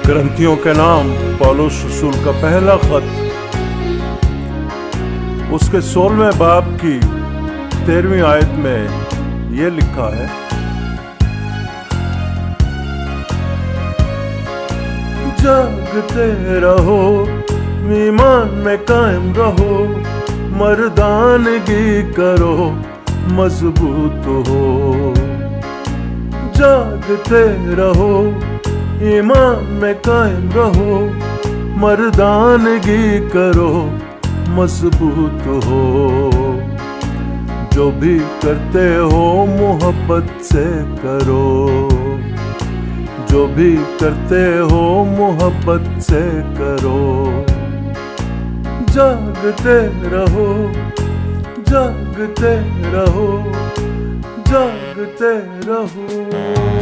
ग्रंथियों के नाम पौलुस रसूल का पहला खत, उसके 16वें बाब की 13वीं आयत में ये लिखा है, जागते रहो, ईमान में कायम रहो, मर्दानगी करो, मजबूत हो। जागते रहो, ईमान में कायम रहो, मर्दानगी करो, मजबूत हो। जो भी करते हो मोहब्बत से करो, जो भी करते हो मोहब्बत से करो। जागते रहो, जागते रहो, जागते रहो।